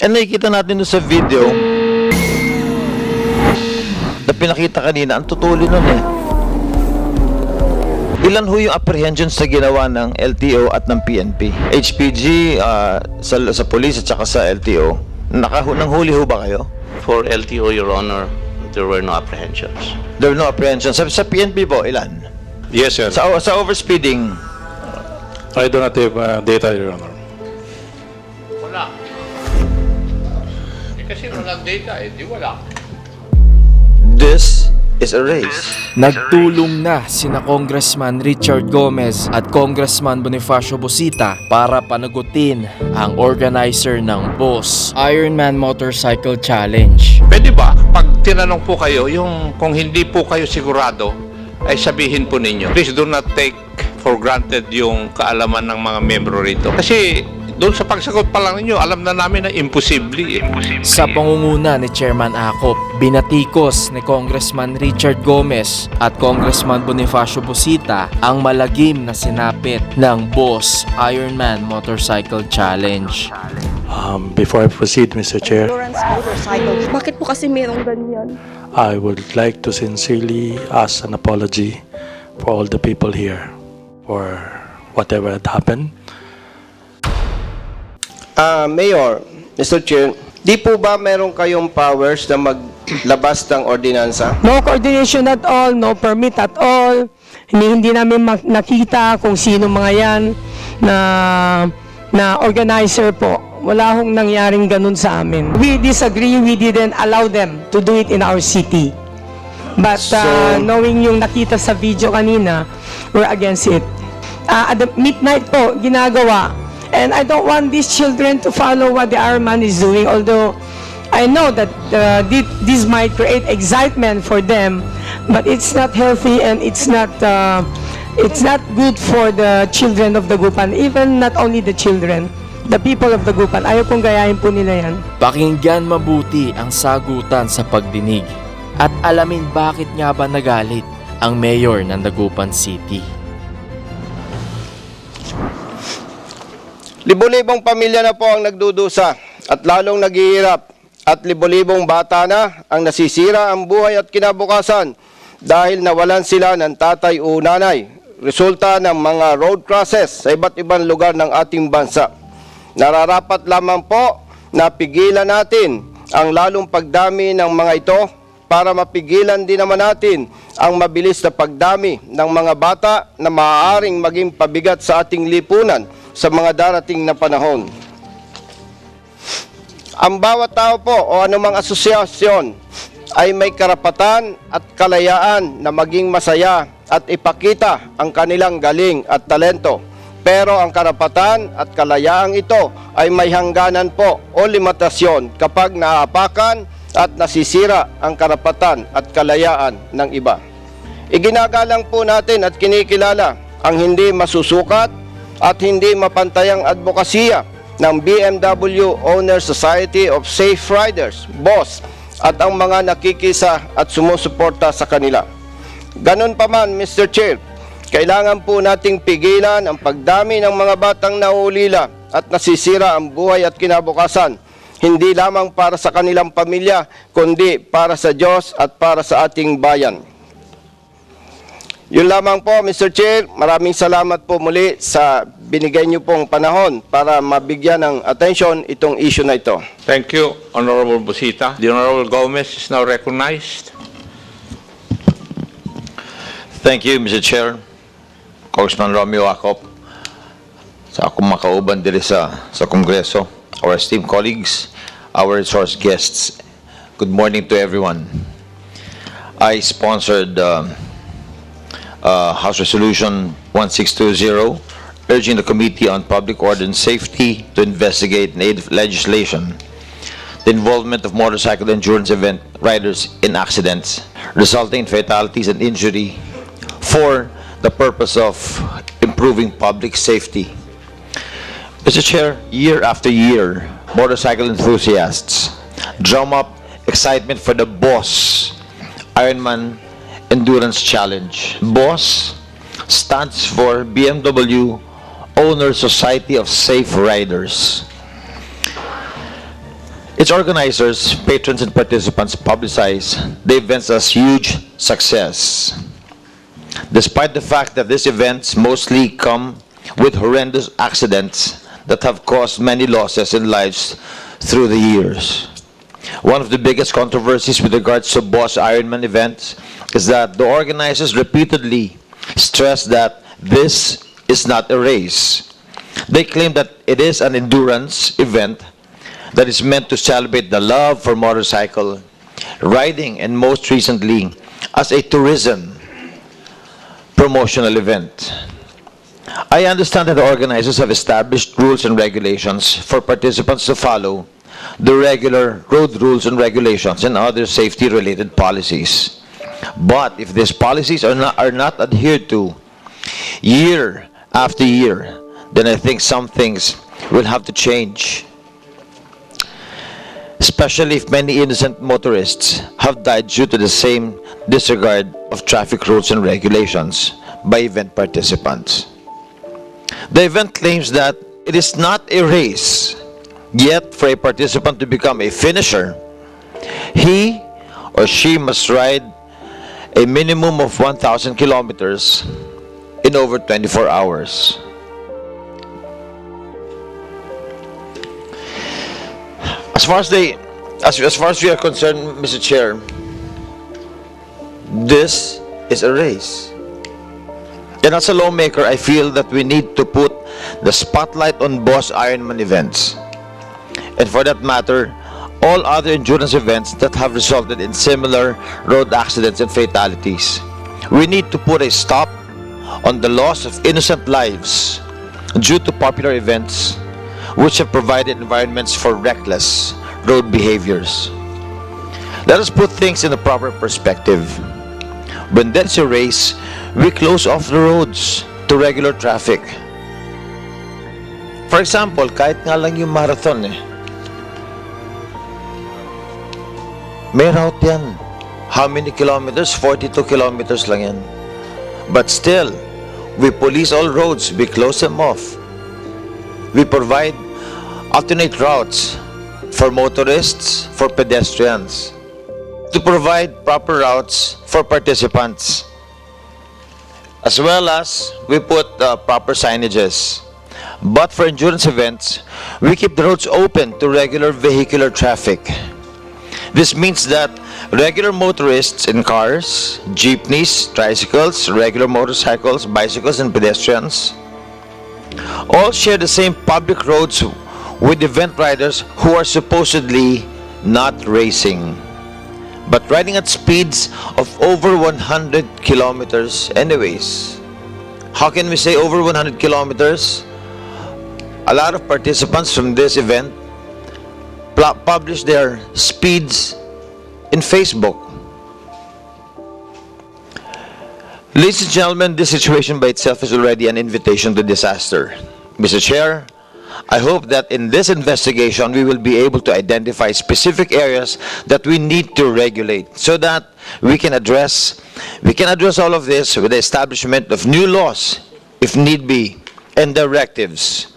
And nakikita natin doon sa video na pinakita kanina, ang tutuli nun eh. Ilan ho yung apprehensions na ginawa ng LTO at ng PNP? HPG, sa police at saka sa LTO. Nanghuli ho ba kayo? For LTO, Your Honor, there were no apprehensions. There were no apprehensions. Sa PNP po, ilan? Yes, sir. Sa overspeeding, I do not have data, Your Honor. Wala. Kasi walang data di wala. this is a race. Nagtulong na sina Congressman Richard Gomez at Congressman Bonifacio Busita para panagutin ang organizer ng BOSS Ironman Motorcycle Challenge. Pwede ba, pag tinanong po kayo, yung kung hindi po kayo sigurado, ay sabihin po ninyo. Please do not take for granted yung kaalaman ng mga membro rito. Kasi doon sa pagsagot pa lang ninyo, alam na namin na imposible. Sa pangunguna ni Chairman Acop, binatikos ni Congressman Richard Gomez at Congressman Bonifacio Busita ang malagim na sinapit ng BOSS Ironman Motorcycle Challenge. Before I proceed, Mr. Chair, Endurance motorcycle. Bakit po kasi merong ganyan? I would like to sincerely ask an apology for all the people here for whatever had happened. Mayor, Mr. Chair, di po ba meron kayong powers na maglabas ng ordinansa? No coordination at all, no permit at all. Hindi namin nakita kung sino mga yan na organizer po. Wala hong nangyaring ganun sa amin. We disagree, we didn't allow them to do it in our city. But knowing yung nakita sa video kanina, we're against it. At the midnight po, ginagawa. And I don't want these children to follow what the Ironman is doing, although I know that this might create excitement for them, but it's not healthy and it's not good for the children of the Gupan, even not only the children, the people of the Gupan. Ayaw kong gayahin po nila yan. Pakinggan mabuti ang sagutan sa pagdinig at alamin bakit nga ba nagalit ang mayor ng Dagupan City. Libo-libong pamilya na po ang nagdudusa at lalong naghihirap at libo-libong bata na ang nasisira ang buhay at kinabukasan dahil nawalan sila ng tatay o nanay. Resulta ng mga road crosses sa iba't ibang lugar ng ating bansa. Nararapat lamang po na pigilan natin ang lalong pagdami ng mga ito para mapigilan din naman natin ang mabilis na pagdami ng mga bata na maaaring maging pabigat sa ating lipunan sa mga darating na panahon. Ang bawat tao po o anumang asosyasyon ay may karapatan at kalayaan na maging masaya at ipakita ang kanilang galing at talento. Pero ang karapatan at kalayaang ito ay may hangganan po o limitasyon kapag naapakan at nasisira ang karapatan at kalayaan ng iba. Iginagalang po natin at kinikilala ang hindi masusukat at hindi mapantayang advokasya ng BMW Owner Society of Safe Riders, BOSS, at ang mga nakikisa at sumusuporta sa kanila. Ganon pa man, Mr. Chair, kailangan po nating pigilan ang pagdami ng mga batang naulila at nasisira ang buhay at kinabukasan, hindi lamang para sa kanilang pamilya, kundi para sa Diyos at para sa ating bayan. Yun lamang po, Mr. Chair. Maraming salamat po muli sa binigay niyo pong panahon para mabigyan ng atensyon itong issue na ito. Thank you, Honorable Busita. The Honorable Gomez is now recognized. Thank you, Mr. Chair. Congressman Romeo Acop, sa akong makauban diri sa Kongreso, our esteemed colleagues, our resource guests, good morning to everyone. I sponsored House Resolution 1620, urging the Committee on Public Order and Safety to investigate and aid legislation the involvement of motorcycle endurance event riders in accidents resulting in fatalities and injury for the purpose of improving public safety. Mr. Chair, year after year, motorcycle enthusiasts drum up excitement for the BOSS Ironman Endurance Challenge. BOSS stands for BMW Owner Society of Safe Riders. Its organizers, patrons, and participants publicize the events as huge success. Despite the fact that these events mostly come with horrendous accidents that have caused many losses in lives through the years. One of the biggest controversies with regards to Boss Ironman events is that the organizers repeatedly stress that this is not a race. They claim that it is an endurance event that is meant to celebrate the love for motorcycle riding, and most recently as a tourism promotional event. I understand that the organizers have established rules and regulations for participants to follow, the regular road rules and regulations and other safety-related policies. But if these policies are not adhered to year after year, then I think some things will have to change. Especially if many innocent motorists have died due to the same disregard of traffic rules and regulations by event participants. The event claims that it is not a race, yet for a participant to become a finisher, he or she must ride a minimum of 1,000 kilometers in over 24 hours. As far as we are concerned, Mr. Chair, this is a race. And as a lawmaker, I feel that we need to put the spotlight on Boss Ironman events. And for that matter, all other endurance events that have resulted in similar road accidents and fatalities. We need to put a stop on the loss of innocent lives due to popular events which have provided environments for reckless road behaviors. Let us put things in the proper perspective. When there's a race, we close off the roads to regular traffic. For example, kahit nga lang yung marathon may route yan. How many kilometers? 42 kilometers lang yan. But still, we police all roads, we close them off. We provide alternate routes for motorists, for pedestrians, to provide proper routes for participants. As well as we put proper signages. But for endurance events, we keep the roads open to regular vehicular traffic. This means that regular motorists in cars, jeepneys, tricycles, regular motorcycles, bicycles, and pedestrians all share the same public roads with event riders who are supposedly not racing, but riding at speeds of over 100 kilometers anyways. How can we say over 100 kilometers? A lot of participants from this event publish their speeds in Facebook. Ladies and gentlemen, this situation by itself is already an invitation to disaster. Mr. Chair, I hope that in this investigation we will be able to identify specific areas that we need to regulate so that we can address all of this with the establishment of new laws, if need be, and directives.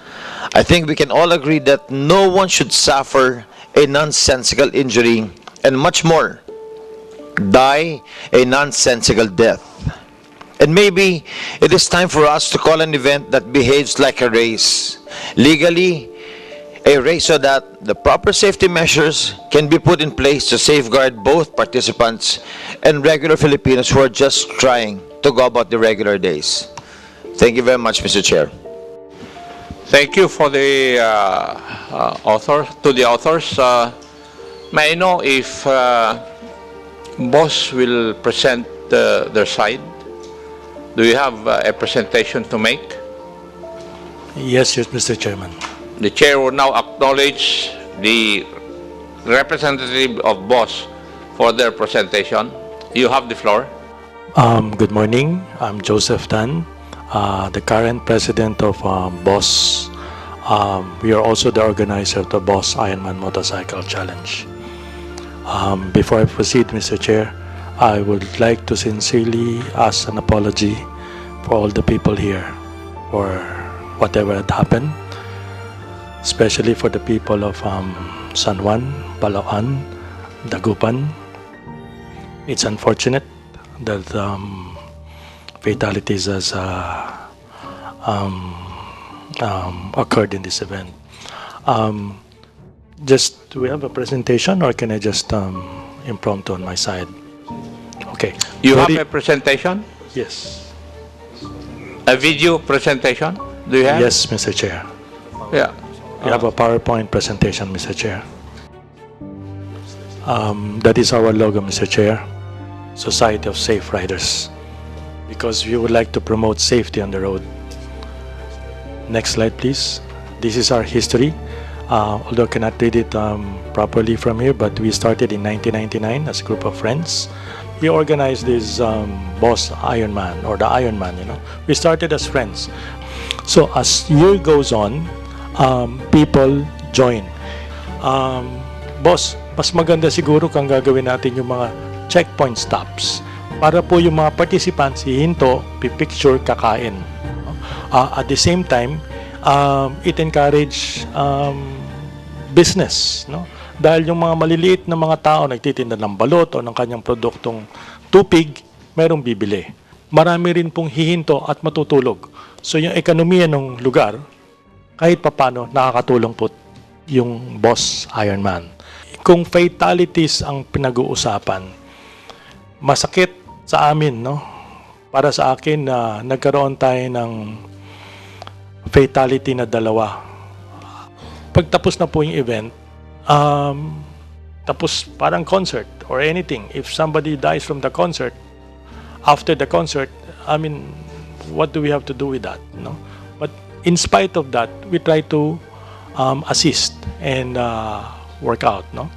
I think we can all agree that no one should suffer a nonsensical injury and much more, die a nonsensical death. And maybe it is time for us to call an event that behaves like a race, legally a race, so that the proper safety measures can be put in place to safeguard both participants and regular Filipinos who are just trying to go about the regular days. Thank you very much, Mr. Chair. Thank you for the authors. May I know if Boss will present their side? Do you have a presentation to make? Yes, Mr. Chairman. The chair will now acknowledge the representative of Boss for their presentation. You have the floor. Good morning. I'm Joseph Tan, the current president of Boss. We are also the organizer of the Boss Ironman Motorcycle Challenge. Before I proceed, Mr. Chair, I would like to sincerely ask an apology for all the people here for whatever had happened, especially for the people of San Juan, Palawan, Dagupan. It's unfortunate that fatalities has occurred in this event. Just, do we have a presentation or can I just impromptu on my side? Okay. You have Very- a presentation? Yes. A video presentation? Do you have? Yes, Mr. Chair. Yeah. We have a PowerPoint presentation, Mr. Chair. That is our logo, Mr. Chair. Society of Safe Riders. Because we would like to promote safety on the road. Next slide, please. This is our history. Although I cannot read it properly from here, but we started in 1999 as a group of friends. We organized this Boss Ironman, or the Ironman, you know. We started as friends. So as year goes on, people join. Boss, mas maganda siguro kung gagawin natin yung mga checkpoint stops para po yung mga participants hihinto, pipicture, kakain. At the same time, it encourage business, no? Dahil yung mga maliliit na mga tao nagtitinda ng balot o ng kanyang produktong tupig, merong bibili. Marami rin pong hihinto at matutulog. So yung ekonomiya ng lugar, kahit papano, nakakatulong po yung Boss Ironman. Kung fatalities ang pinag-uusapan, masakit sa amin, no? Para sa akin na nagkaroon tayo ng fatality na 2. Pagtapos na po yung event, tapos parang concert or anything, if somebody dies from the concert, after the concert, I mean, what do we have to do with that, no? But in spite of that, we try to assist and work out, no?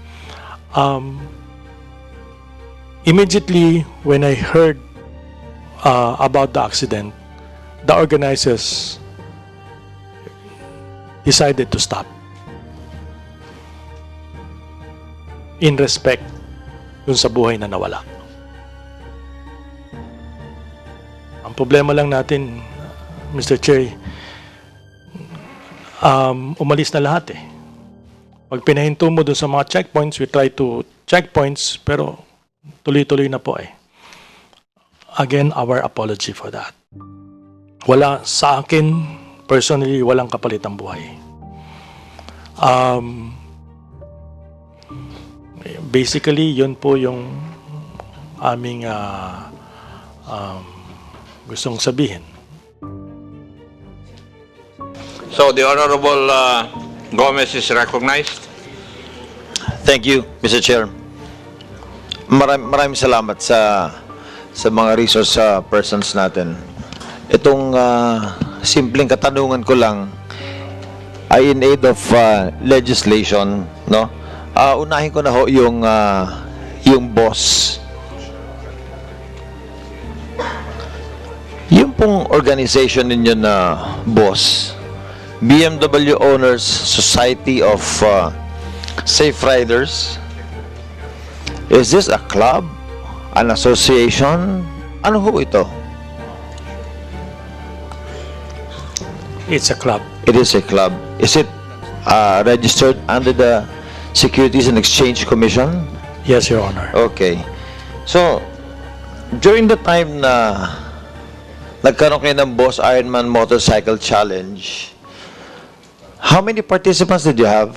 Immediately when I heard about the accident, the organizers decided to stop in respect dun sa buhay na nawala. Ang problema lang natin, Mr. Chair, umalis na lahat eh. Pag pinahinto mo dun sa mga checkpoints, we try to checkpoints, pero tuloy-tuloy na po eh. Again, our apology for that. Wala sa akin, personally, walang kapalit ang buhay. Basically, yun po yung aming gustong sabihin. So the Honorable Gomez is recognized. Thank you, Mr. Chair. Maraming salamat sa mga resource persons natin. Itong simpleng katanungan ko lang ay in aid of legislation, no? Unahin ko na ho yung boss. Yung pong organization ninyo na boss, BMW Owners Society of Safe Riders, is this a club? An association? Ano ho ito? It's a club. It is a club. Is it registered under the Securities and Exchange Commission? Yes, Your Honor. Okay. So, during the time na nagkaroon kayo ng Boss Ironman Motorcycle Challenge, how many participants did you have?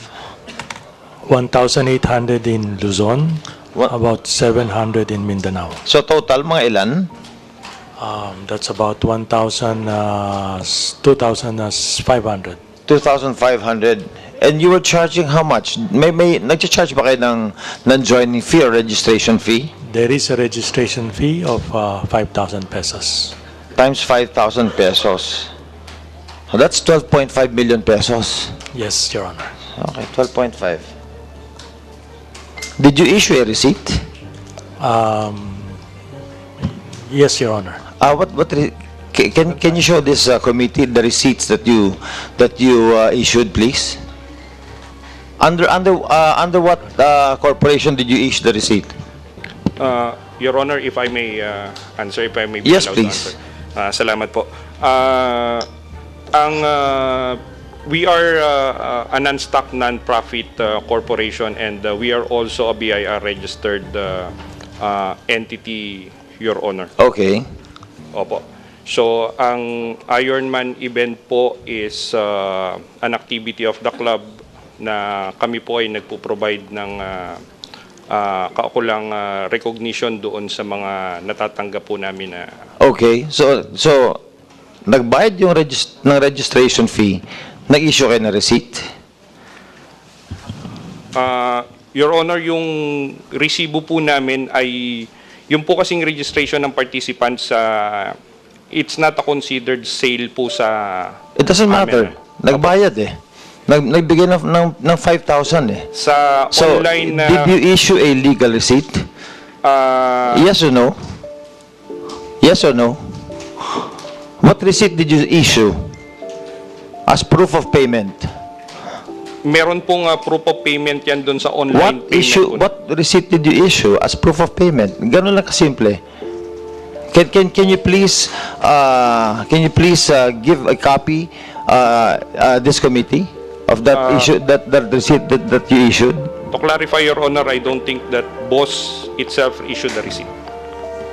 1,800 in Luzon, about 700 in Mindanao. So, total, mga ilan? That's about 2,500. 2,500. And you were charging how much? May nag-charge ba kayo ng joining fee or registration fee? There is a registration fee of 5,000 pesos. Times 5,000 pesos. So that's 12.5 million pesos. Yes, Your Honor. Okay, 12.5. Did you issue a receipt? Yes, Your Honor. Can you show this committee the receipts that you issued, please? Under what corporation did you issue the receipt? Your Honor, if I may answer, if I may be Yes, allowed to please. answer. Salamat po. Ang We are a non-stock, non-profit corporation, and we are also a BIR registered entity, Your Honor. Okay. Opo. So, ang Ironman event po is an activity of the club na kami po ay nagpo-provide ng kaukulang recognition doon sa mga natatanggap po namin na Okay. So nagbayad yung ng registration fee, nag-issue kayo ng receipt? Your Honor, yung resibo po namin ay yung po kasing registration ng participants it's not a considered sale po sa It doesn't matter. amin. Nagbayad eh. Nagbigay ng 5,000 eh. Sa So, online na did you issue a legal receipt? Yes or no? Yes or no? What receipt did you issue as proof of payment? meron pong proof of payment yan doon sa online payment po. What receipt did you issue as proof of payment? Ganun lang kasimple. Can you please give a copy this committee of that issue, that receipt that you issued? To clarify, Your Honor, I don't think that boss itself issued the receipt.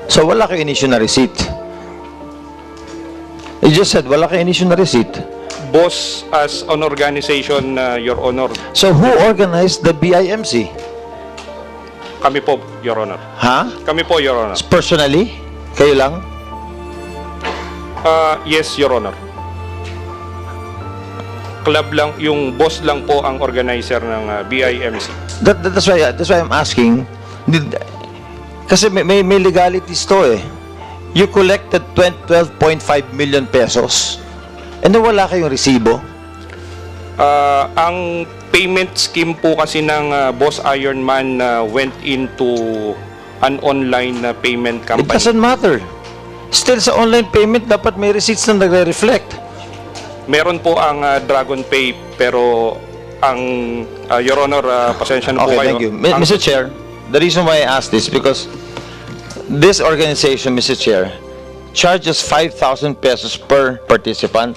So wala kayo in-issue na receipt? You just said wala kayo in-issue na receipt. Boss as an organization, Your Honor, So who organized the BIMC? kami po, Your Honor. Ha? Kami po, Your Honor. Personally? Kayo lang? Yes, Your Honor. Club lang, yung boss lang po ang organizer ng BIMC. That's why I'm asking. Kasi may legalities to eh. You collected 12.5 million pesos. And then wala kayong resibo. Ang payment scheme po kasi ng Boss Ironman went into an online payment It company. doesn't matter. Still sa online payment, dapat may receipts na nagre-reflect. Meron po ang Dragon Pay, pero ang Your Honor, pasensya na po Okay, kayo. thank you. Ang- Mr. Chair, the reason why I asked this because this organization, Mr. Chair, charges 5,000 pesos per participant,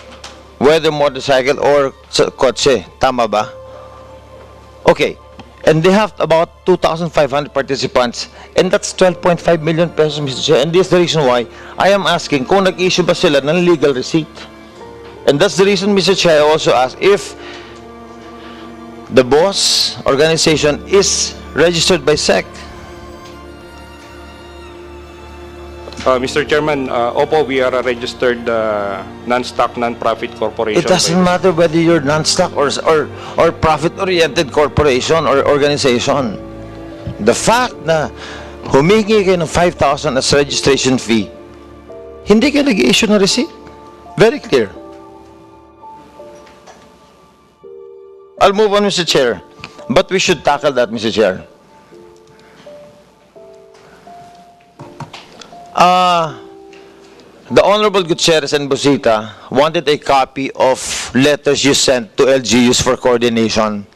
whether motorcycle or kotse. Tama ba? Okay. And they have about 2,500 participants, and that's 12.5 million pesos, Mr. Chair. And this is the reason why I am asking kung nag-issue ba sila ng legal receipt. And that's the reason, Mr. Chair, I also ask if the boss organization is registered by SEC. Mr. Chairman, opo, we are a registered non-stock, non-profit corporation. It doesn't matter whether you're non-stock or profit-oriented corporation or organization. The fact na humingi kayo ng 5,000 as registration fee, hindi kayo nag-issue ng receipt. Very clear. I'll move on, Mr. Chair. But we should tackle that, Mr. Chair. The Honorable Gutierrez and Busita wanted a copy of letters you sent to LGUs for coordination.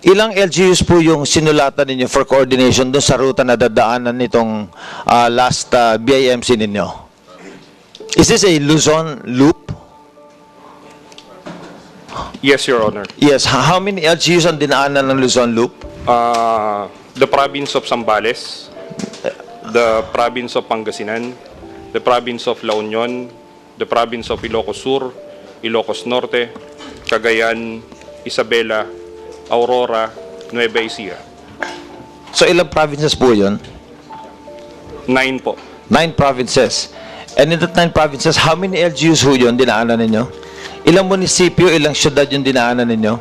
Ilang LGUs po yung sinulatan ninyo for coordination dun sa ruta na dadaanan nitong last BIMC ninyo? Is this a Luzon loop? Yes, Your Honor. Yes. How many LGUs ang dinaanan ng Luzon loop? The province of Zambales, the province of Pangasinan, the province of La Union, the province of Ilocos Sur, Ilocos Norte, Cagayan, Isabela, Aurora, Nueva Ecija. So ilang provinces po yun? 9 po. 9 provinces. And in that 9 provinces, how many LGUs ho yun dinaanan ninyo? Ilang munisipyo, ilang syudad yung dinaanan ninyo?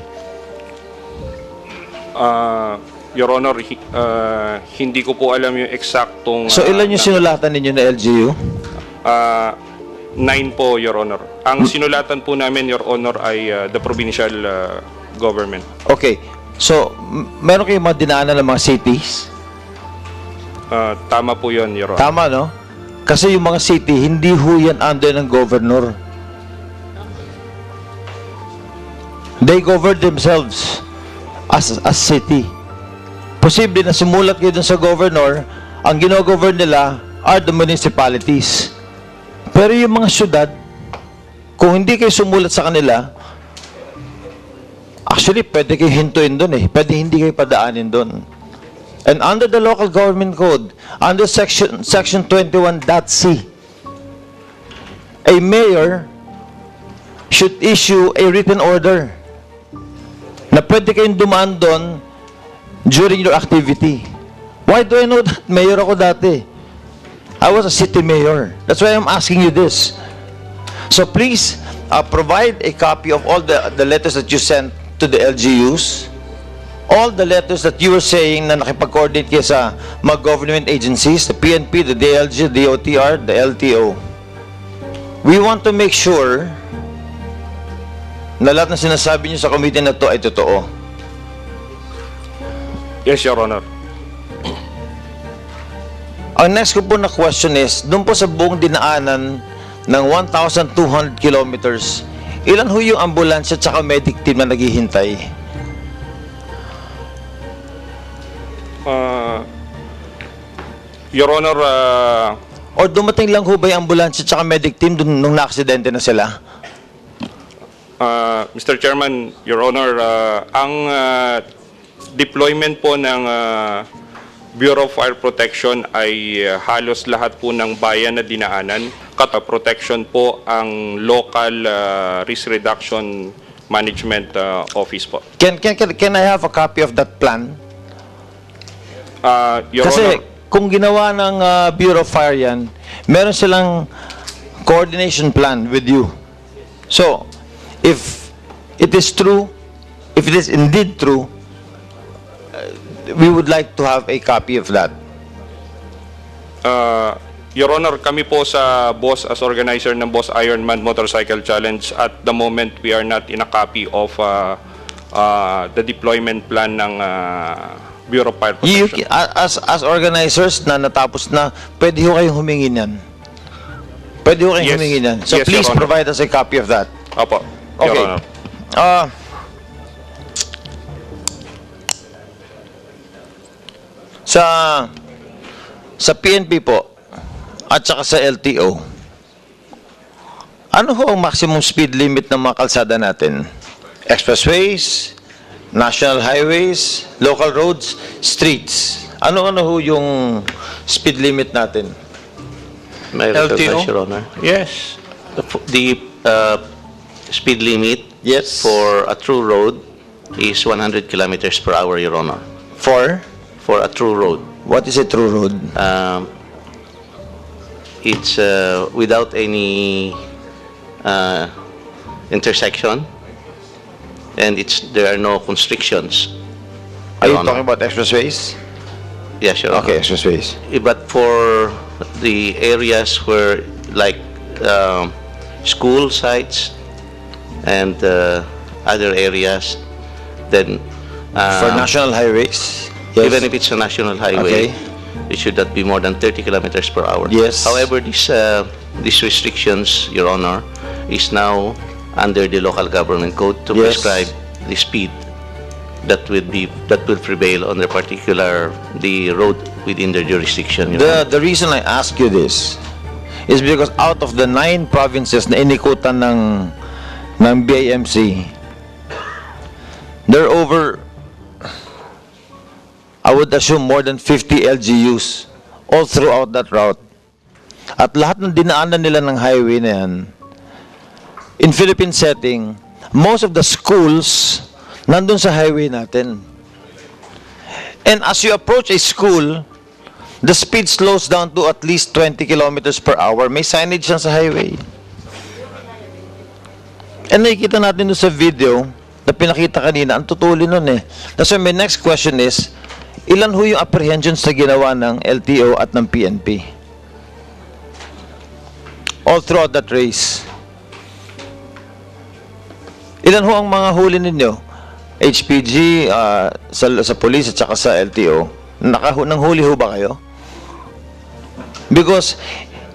Your Honor, hindi ko po alam yung eksaktong... So ilan yung sinulatan ninyo na LGU? 9 po, Your Honor. Ang sinulatan po namin, Your Honor, ay the provincial government. Okay. So, meron kayong mga dinaanan ng mga cities? Tama po yun, Your Honor. Tama, no? Kasi yung mga city, hindi ho yan under ng governor. They govern themselves as city. Posible na sumulat kayo dun sa governor, ang gino-govern nila are the municipalities. Pero yung mga syudad, kung hindi kayo sumulat sa kanila, Actually, pwede kayo hintuin doon eh. Pwede hindi kayo padaanin doon. And under the local government code, under section 21.c, a mayor should issue a written order na pwede kayong dumaan doon during your activity. Why do I know that? Mayor ako dati. I was a city mayor. That's why I'm asking you this. So please, provide a copy of all the letters that you sent to the LGUs, all the letters that you were saying na nakipag-coordinate kayo sa mga government agencies, the PNP, the DLG, the DOTR, the LTO. We want to make sure na lahat ng sinasabi niyo sa committee na to ay totoo. Yes, Your Honor. Ang next ko po na question is, doon po sa buong dinaanan ng 1,200 kilometers, ilan ho yung ambulansya at saka medic team na naghihintay? Your Honor, O dumating lang ho ba yung ambulansya at saka medic team doon nung na-aksidente na sila? Mr. Chairman, Your Honor, ang deployment po ng Bureau of Fire Protection ay halos lahat po ng bayan na dinaanan. Protection po ang local risk reduction management office po. Can I have a copy of that plan? Your Kasi Honor, kung ginawa ng Bureau of Fire yan, meron silang coordination plan with you. So, if it is true, if it is indeed true, we would like to have a copy of that. Your Honor, kami po sa BOSS as organizer ng BOSS Ironman Motorcycle Challenge, at the moment we are not in a copy of the deployment plan ng Bureau of Fire You, Protection. as organizers na natapos na, pwede ho kayong humingi niyan. Pwede ho kayong Yes. humingi niyan. So Yes, please Your Honor. provide us a copy of that. Opo, Your Okay. Honor. Sa PNP po at saka sa LTO, ano ho ang maximum speed limit ng mga kalsada natin? Expressways, national highways, local roads, streets. Ano ho yung speed limit natin? May I recognize, LTO? Your Honor? Yes. The speed limit Yes. for a true road is 100 kilometers per hour, Your Honor. For For a true road. what is a true road? It's without any intersection, and there are no constrictions. Are you Your Honor. talking about expressways? Yes, Your Honor. Okay, expressways. But for the areas where, like, school sites and other areas, then For national highways? Yes. even if it's a national highway, Okay. it should not be more than 30 kilometers per hour. Yes. However, these restrictions, Your Honor, is now under the local government code to Yes. prescribe the speed that will prevail on the road within their jurisdiction. Your Honor. The reason I ask you this is because out of the 9 provinces na inikutan ng BIMC, there are over, I would assume, more than 50 LGUs all throughout that route. At lahat ng dinaanan nila ng highway na yan, in Philippine setting, most of the schools nandun sa highway natin. And as you approach a school, the speed slows down to at least 20 kilometers per hour. May signage yan sa highway. And nakikita natin doon sa video na pinakita kanina, ang tutuli nun eh. That's why my next question is, ilan ho yung apprehensions na ginawa ng LTO at ng PNP? All throughout that race. Ilan ho ang mga huli ninyo? HPG, sa police at saka sa LTO. Nang huli ho ba kayo? Because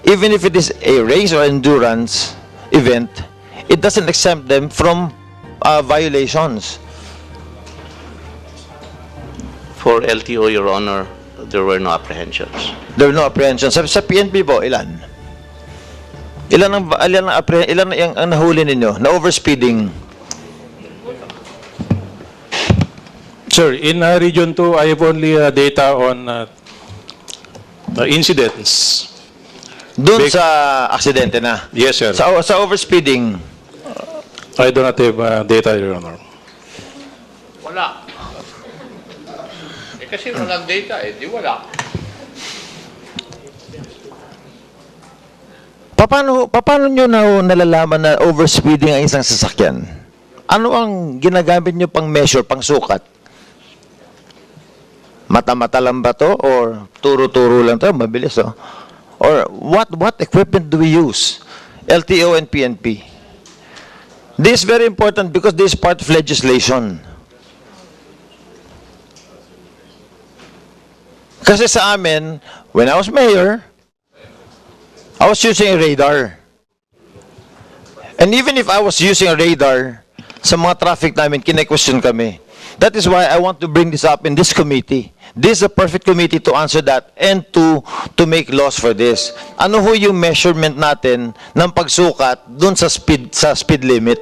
even if it is a race or endurance event, it doesn't exempt them from violations. For LTO, Your Honor, there were no apprehensions. There were no apprehensions. Sa PNP po, ilan? Ilan ang nahuli ninyo na overspeeding? Sir, in Region 2, I have only data on the incidents. Doon sa aksidente na. Yes, sir. Sa overspeeding, I do not have data, Your Honor. Wala. Kasi walang data di wala. paano nyo nalalaman na overspeeding ang isang sasakyan? Ano ang ginagamit nyo pang measure, pang sukat? Mata-mata lang ba to? Or turo-turo lang to? Mabilis, oh. Or what equipment do we use? LTO and PNP. This is very important because this is part of legislation. Kasi sa amin, when I was mayor, I was using a radar. And even if I was using a radar, sa mga traffic namin, kine-question kami. That is why I want to bring this up in this committee. This is a perfect committee to answer that and to make laws for this. Ano ho yung measurement natin ng pagsukat dun sa speed limit?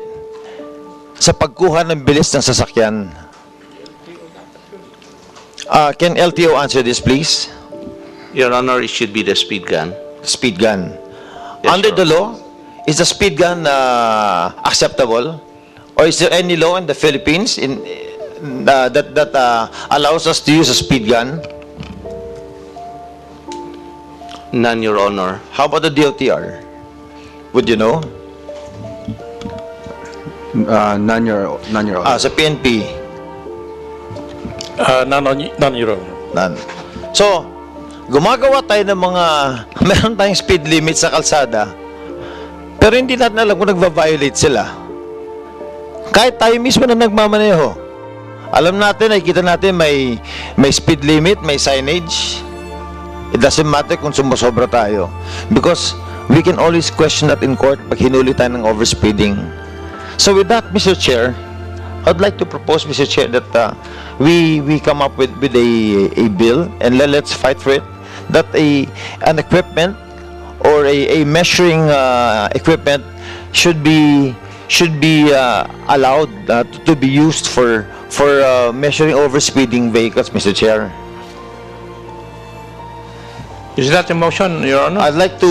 Sa pagkuha ng bilis ng sasakyan. Can LTO answer this, please? Your Honor, it should be the speed gun. Speed gun. Yes, Under Your the law, is the speed gun acceptable? Or is there any law in the Philippines that allows us to use a speed gun? None, Your Honor. How about the DOTR? Would you know? None, Your Honor. Sa PNP? None, Your Honor. None. So, gumagawa tayo ng mga, meron tayong speed limit sa kalsada, pero hindi natin alam kung nagva-violate sila. Kahit tayo mismo na nagmamaneho, alam natin, nakikita natin may speed limit, may signage. It doesn't matter kung sumusobra tayo. Because we can always question that in court pag hinuli tayo ng overspeeding. So with that, Mr. Chair, I'd like to propose, Mr. Chair, that we come up with a bill and let's fight for it. That an equipment or a measuring equipment should be allowed to be used for measuring overspeeding vehicles, Mr. Chair. Is that a motion, Your Honor? I'd like to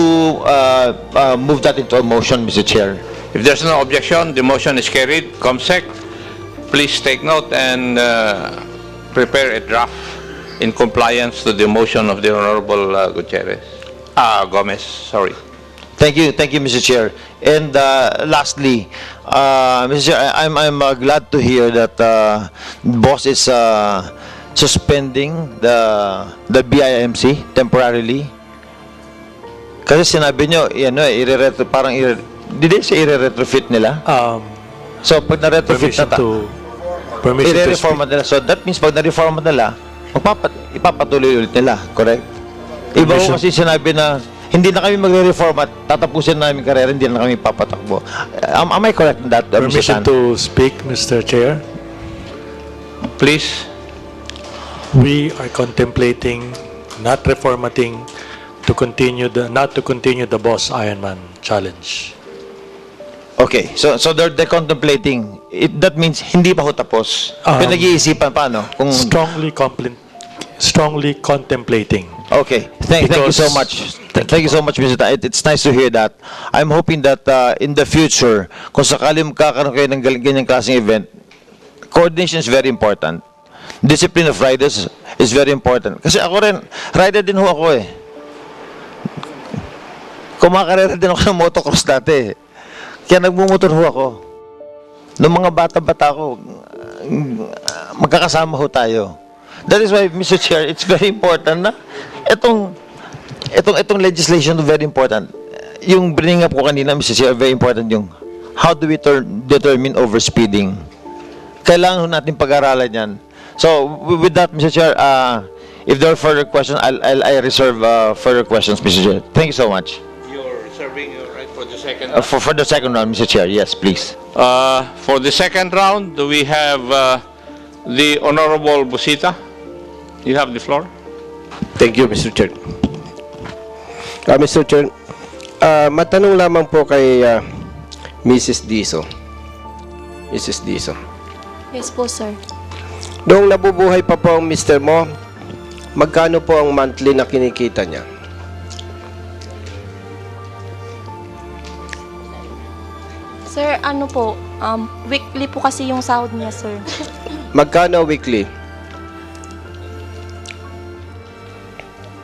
move that into a motion, Mr. Chair. If there's no objection, the motion is carried. COMSEC, please take note and prepare a draft in compliance to the motion of the Honorable Gomez, sorry. Thank you, Mr. Chair. And lastly, Mr. Chair, I'm glad to hear that boss is suspending the BIMC temporarily. Kasi sinabi nyo, i-retrofit nila. So pag na-retrofit na Permission to i-reformat nila. So that means pag na-reformat nila, ipapatuloy ulit nila, correct? Iba ko kasi sinabi na hindi na kami magre-reformat, tatapusin na namin karera, hindi na kami papatakbo. Am I correct in that, Mr. Permission Tan? to speak, Mr. Chair. Please. We are contemplating not reformatting not to continue the Boss Ironman challenge. Okay, so they're contemplating. That means hindi pa ho tapos. Pinag-iisipan pa, no? Kung Strongly contemplating. okay, thank you so much. Thank you so much, Mr. Tan. It's nice to hear that. I'm hoping that in the future, kung sakali magkakaroon kayo ng ganyang klaseng event, coordination is very important. Discipline of riders is very important. Kasi ako rin, rider din ho ako eh. Kumakarera din ako ng motocross dati. Kaya nagmumotor ho ako. Noong mga bata-bata ko, magkakasama ho tayo. That is why, Mr. Chair, it's very important na itong legislation is very important. Yung bringing up ko kanina, Mr. Chair, very important yung how do we determine overspeeding. Kailangan ho natin pag-aralan yan. So, with that, Mr. Chair, if there are further questions, I reserve further questions, Mr. Chair. Thank you so much. You're reserving your right for the second For the second round, Mr. Chair, yes, please. For the second round, do we have the Honorable Busita? You have the floor. Thank you, Mr. Chair. Mr. Chair, matanong lamang po kay Mrs. Diso. Mrs. Diso. Yes po, sir. Noong nabubuhay pa po ang mister mo, magkano po ang monthly na kinikita niya? Sir, ano po, weekly po kasi yung sahod niya, sir. Magkano weekly?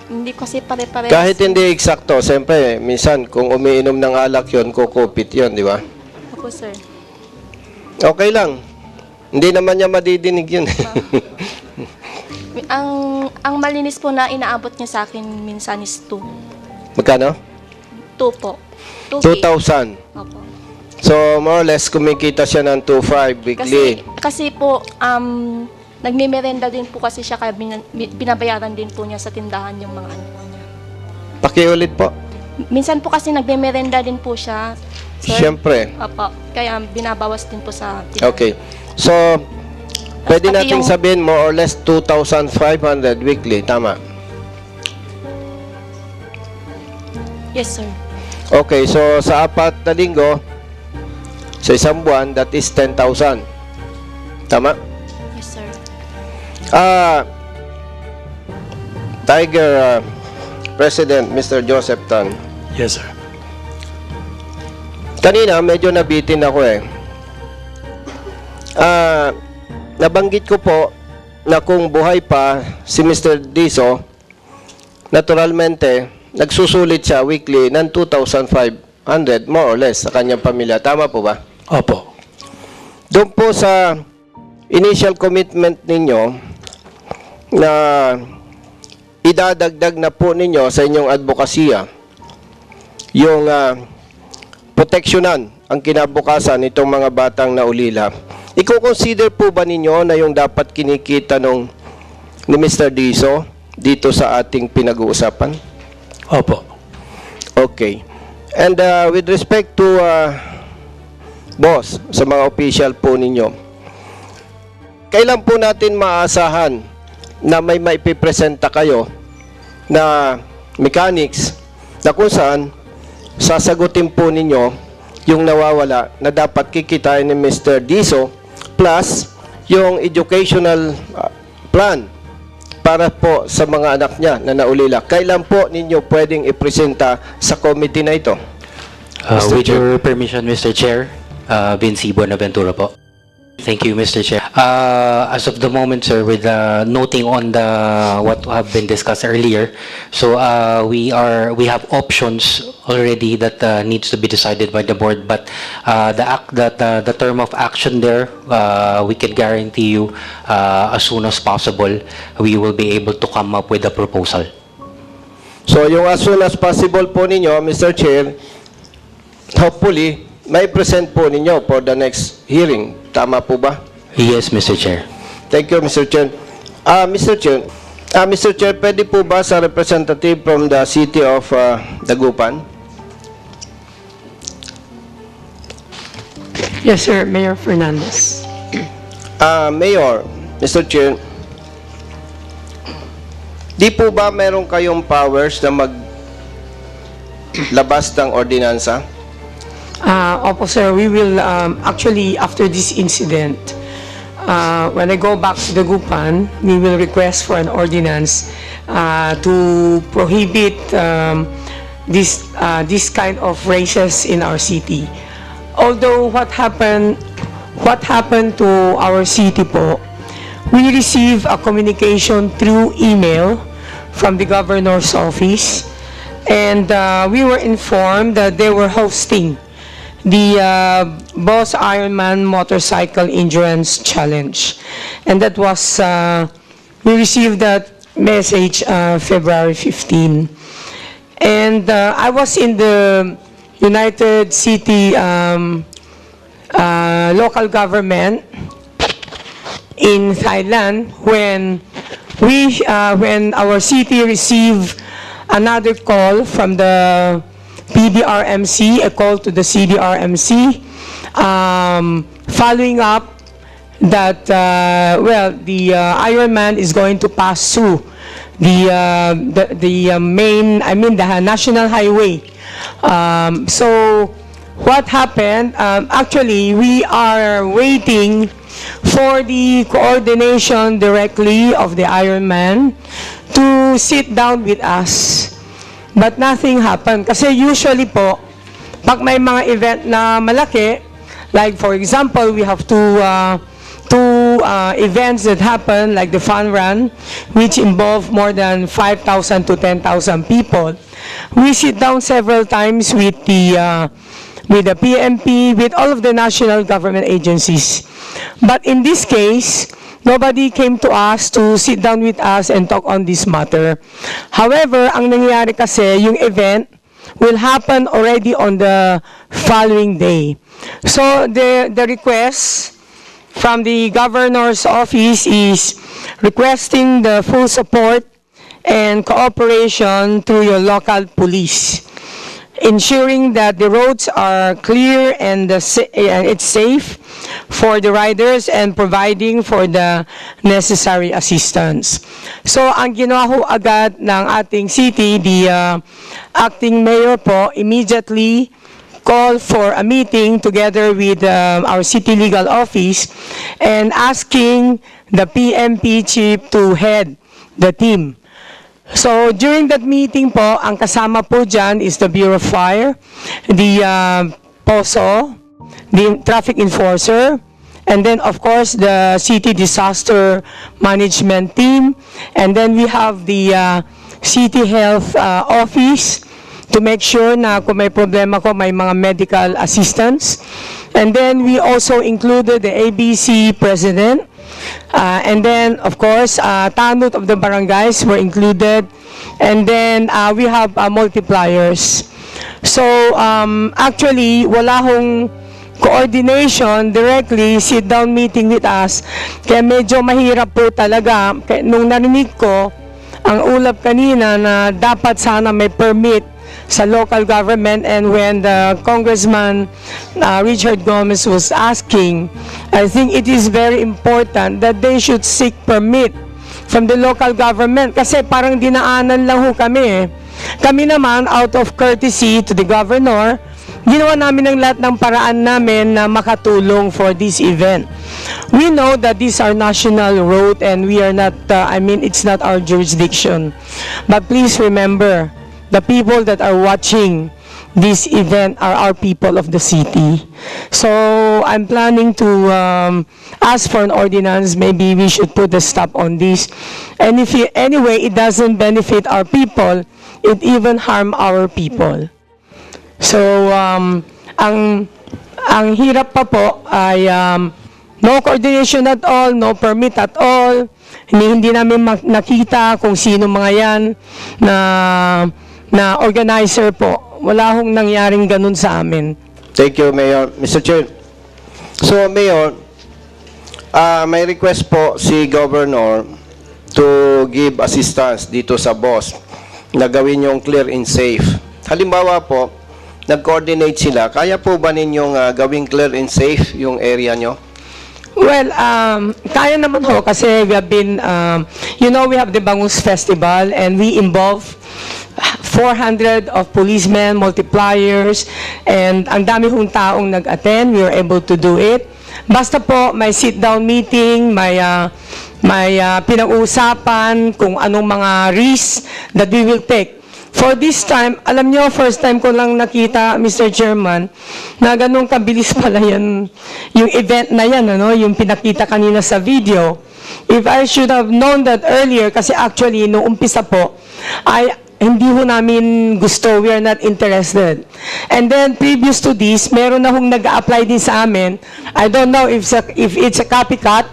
Hindi kasi pare-pare. Kahit hindi eksakto, siyempre, minsan kung umiinom ng alak yon, kukupit yon, di ba? Opo, sir. Okay lang. Hindi naman niya madidinig yun. Ang malinis po na inaabot niya sa akin minsan is 2. Magkano? 2 po. 2K. 2,000. Opo. So, more or less, kumikita siya ng 2,500 weekly. Kasi po, nagmimerenda din po kasi siya kaya binabayaran din po niya sa tindahan yung mga ano po niya. Pakiulit po. Minsan po kasi nagmimerenda din po siya. Sir. Siyempre. Opo. Kaya binabawas din po sa tindahan. Okay. So, pwede pati nating yung- sabihin more or less 2,500 weekly. Tama. Yes, sir. Okay. So, sa 4 na linggo, sa isang buwan, that is 10,000. Tama? Yes, sir. Tiger President, Mr. Joseph Tan. Yes, sir. Kanina, medyo nabitin ako eh. Nabanggit ko po na kung buhay pa si Mr. Diso, naturalmente, nagsusulit siya weekly ng 2,500 more or less sa kanyang pamilya. Tama po ba? Opo. Doon po sa initial commitment ninyo na idadagdag na po ninyo sa inyong advokasya yung proteksyonan ang kinabukasan nitong mga batang naulila. Iko-consider po ba ninyo na yung dapat kinikita ni Mr. Diso dito sa ating pinag-uusapan? Opo. Okay. And with respect to boss, sa mga official po ninyo, kailan po natin maasahan na may maipipresenta kayo na mechanics na kung saan sasagutin po ninyo yung nawawala na dapat kikitain ni Mr. Diso plus yung educational plan para po sa mga anak niya na naulila. Kailan po ninyo pwedeng ipresenta sa committee na ito? Mr. With Chair. your permission, Mr. Chair, Vinci Buenaventura po. Thank you, Mr. Chair. As of the moment, sir, with noting on what have been discussed earlier, so we have options already that needs to be decided by the board. But the term of action there, we can guarantee you as soon as possible, we will be able to come up with a proposal. So yung as soon as possible po ninyo, Mr. Chair, hopefully, may present po ninyo for the next hearing. Tama po ba? Yes, Mr. Chair. Thank you, Mr. Chair. Mr. Chair, pwede po ba sa representative from the city of Dagupan? Yes, sir. Mayor Fernandez. Mayor, Mr. Chair, di po ba meron kayong powers na maglabas ng ordinansa? Opo, sir. We will, actually, after this incident, when I go back to Dagupan, we will request for an ordinance to prohibit this kind of races in our city. Although what happened to our city po, we received a communication through email from the governor's office, and we were informed that they were hosting the Boss Ironman Motorcycle Endurance Challenge. And that was, we received that message February 15. And I was in the United City local government in Thailand when our city received another call from the PDRMC, a call to the CDRMC, following up that, the Ironman is going to pass through the national highway. So what happened, actually, we are waiting for the coordination directly of the Ironman to sit down with us. But nothing happened. Kasi usually po, pag may mga event na malaki, like for example, we have two events that happen, like the Fun Run, which involve more than 5,000 to 10,000 people. We sit down several times with the PMP, with all of the national government agencies. But in this case, nobody came to us to sit down with us and talk on this matter. However, ang nangyayari kasi, yung event will happen already on the following day. So the request from the governor's office is requesting the full support and cooperation through your local police, ensuring that the roads are clear and it's safe for the riders and providing for the necessary assistance. So ang ginawa ho agad ng ating city, the acting mayor po immediately call for a meeting together with our city legal office and asking the PMP chief to head the team. So during that meeting po, ang kasama po dyan is the Bureau of Fire, the POSO, the traffic enforcer, and then of course the city disaster management team, and then we have the city health office to make sure na kung may problema ko, may mga medical assistance. And then we also included the ABC president. And then, of course, tanod of the barangays were included. And then we have multipliers. So, actually, wala hong coordination directly, sit-down meeting with us. Kaya medyo mahirap po talaga. Kaya nung narinig ko, ang ulap kanina na dapat sana may permit sa local government, and when the Congressman Richard Gomez was asking, I think it is very important that they should seek permit from the local government kasi parang dinaanan lang ho kami. Kami naman, out of courtesy to the governor, ginawa namin ang lahat ng paraan namin na makatulong for this event. We know that these are national road and we are not, it's not our jurisdiction. But please remember, the people that are watching this event are our people of the city. So I'm planning to ask for an ordinance. Maybe we should put a stop on this. And if anyway it doesn't benefit our people, it even harm our people. So ang hirap pa po ay no coordination at all, no permit at all. Hindi namin nakita kung sino mga yan na organizer po. Wala hong nangyaring ganun sa amin. Thank you, Mayor. Mr. Chair. So, Mayor, may request po si Governor to give assistance dito sa boss na gawin yung clear and safe. Halimbawa po, nag-coordinate sila. Kaya po ba ninyong gawing clear and safe yung area nyo? Well, kaya naman ho kasi we have been, we have the Bangus Festival and we involve 400 of policemen, multipliers, and ang dami hong taong nag-attend. We were able to do it. Basta po may sit-down meeting, may pinag-uusapan kung anong mga risks that we will take. For this time, alam nyo, first time ko lang nakita, Mr. Chairman, na ganun kabilis pala yan, yung event na yan, yung pinakita kanina sa video. If I should have known that earlier, kasi actually, nung umpisa po, hindi ho namin gusto, we are not interested. And then, previous to this, meron na hong nag-apply din sa amin. I don't know if it's a copycat,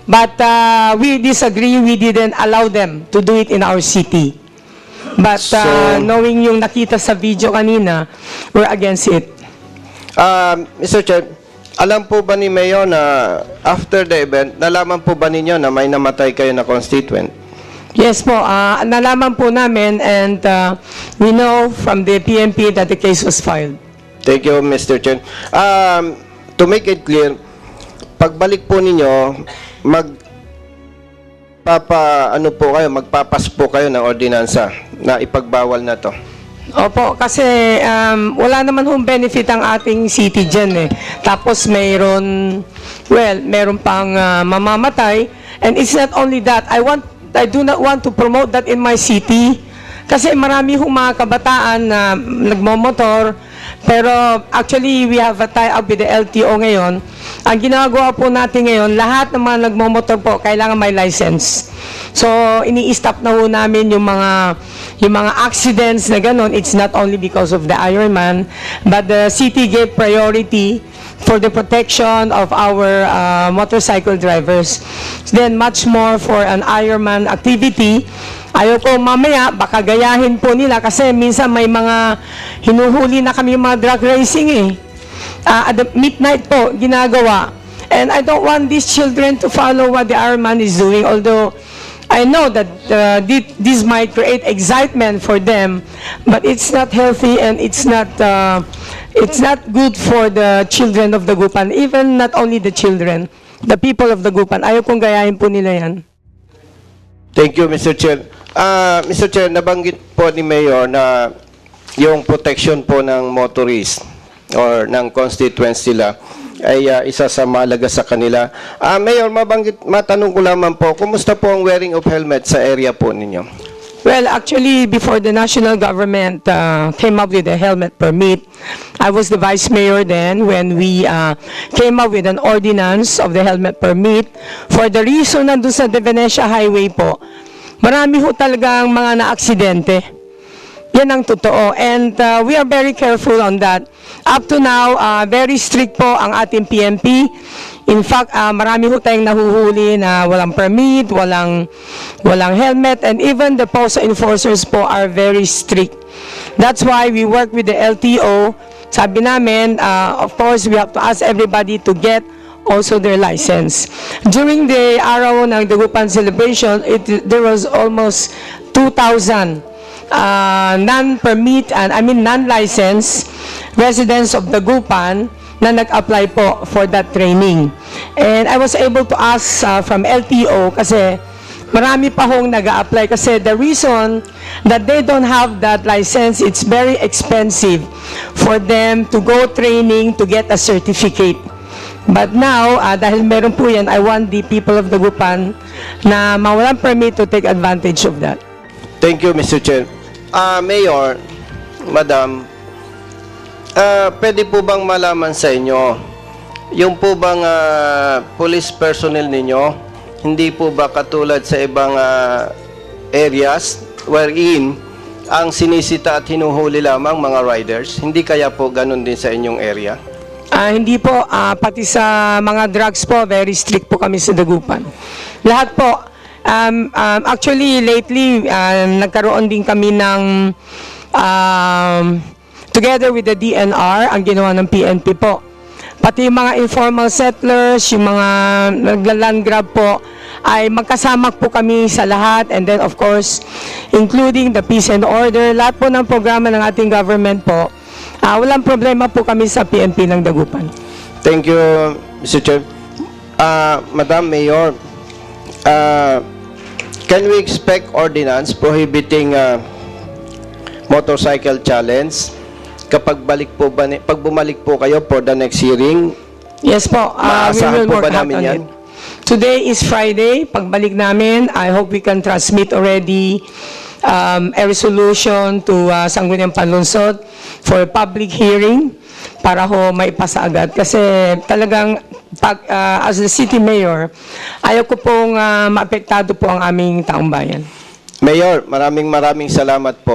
but we disagree, we didn't allow them to do it in our city. But knowing yung nakita sa video kanina, we're against it. Mr. Chair, alam po ba ni Mayor na after the event, nalaman po ba ninyo na may namatay kayo na constituent? Yes po, nalaman po namin and we know from the PMP that the case was filed. Thank you, Mr. Chair. To make it clear, pagbalik po ninyo, magpapas po kayo ng ordinansa na ipagbawal na to. Opo, kasi wala naman hong benefit ang ating city dyan eh. Tapos meron pang mamamatay. And it's not only that, I do not want to promote that in my city. Kasi marami hong mga kabataan na nagmomotor. Pero actually, we have a tie-up with the LTO ngayon. Ang ginagawa po natin ngayon, lahat ng mga nagmomotor po, kailangan may license. So, ini-stop na po namin yung mga accidents na ganun. It's not only because of the Ironman, but the city gave priority for the protection of our motorcycle drivers. Then, much more for an Ironman activity. Ayoko mamaya, baka gayahin po nila kasi minsan may mga hinuhuli na kami mga drag racing eh. At the midnight po, ginagawa. And I don't want these children to follow what the Ironman is doing, although I know that this might create excitement for them, but it's not healthy and it's not good for the children of the Gupan. Even not only the children, the people of the Gupan. Ayaw kong gayahin po nila yan. Thank you, Mr. Chair. Mr. Chair, nabanggit po ni Mayor na yung protection po ng motorist or ng constituents nila ay isa sa mahalaga sa kanila. Mayor, matanong ko lamang po, kumusta po ang wearing of helmet sa area po ninyo? Well, actually, before the national government came up with a helmet permit, I was the vice mayor then when we came up with an ordinance of the helmet permit. For the reason nandun sa De Venecia Highway po, marami ho talagang mga na-aksidente. Yan ang totoo. And we are very careful on that. Up to now, very strict po ang ating PNP. In fact, marami ho tayong nahuhuli na walang permit, walang helmet, and even the post enforcers po are very strict. That's why we work with the LTO. Sabi namin, of course, we have to ask everybody to get also their license. During the araw ng Dagupan celebration, there was almost 2,000 non-permit and non-licensed residents of Dagupan na nag-apply po for that training. And I was able to ask from LTO kasi marami pa hong nag-apply kasi the reason that they don't have that license, it's very expensive for them to go training to get a certificate. But now, dahil meron po yan, I want the people of Dagupan na mawalang permit to take advantage of that. Thank you, Mr. Chair. Mayor, Madam, pwede po bang malaman sa inyo, yung po bang police personnel ninyo, hindi po ba katulad sa ibang areas wherein ang sinisita at hinuhuli lamang mga riders? Hindi kaya po ganun din sa inyong area? Hindi po, pati sa mga drugs po, very strict po kami sa Dagupan. Lahat po. Actually, lately, nagkaroon din kami ng, together with the DNR, ang ginawa ng PNP po. Pati yung mga informal settlers, yung mga nagla-land grab po, ay magkasama po kami sa lahat. And then, of course, including the peace and order, lahat po ng programa ng ating government po, walang problema po kami sa PNP ng Dagupan. Thank you, Mr. Chair. Madam Mayor, can we expect ordinance prohibiting motorcycle challenge kapag pag bumalik po kayo for the next hearing? Yes po, we Maasahan will po work ba hard namin on yan? it. Today is Friday. Pagbalik namin, I hope we can transmit already a resolution to Sangguniang Panlunsod for a public hearing para ho maipasa agad. Kasi talagang as the city mayor, ayaw ko pong maapektado po ang aming taong bayan. Mayor, maraming salamat po.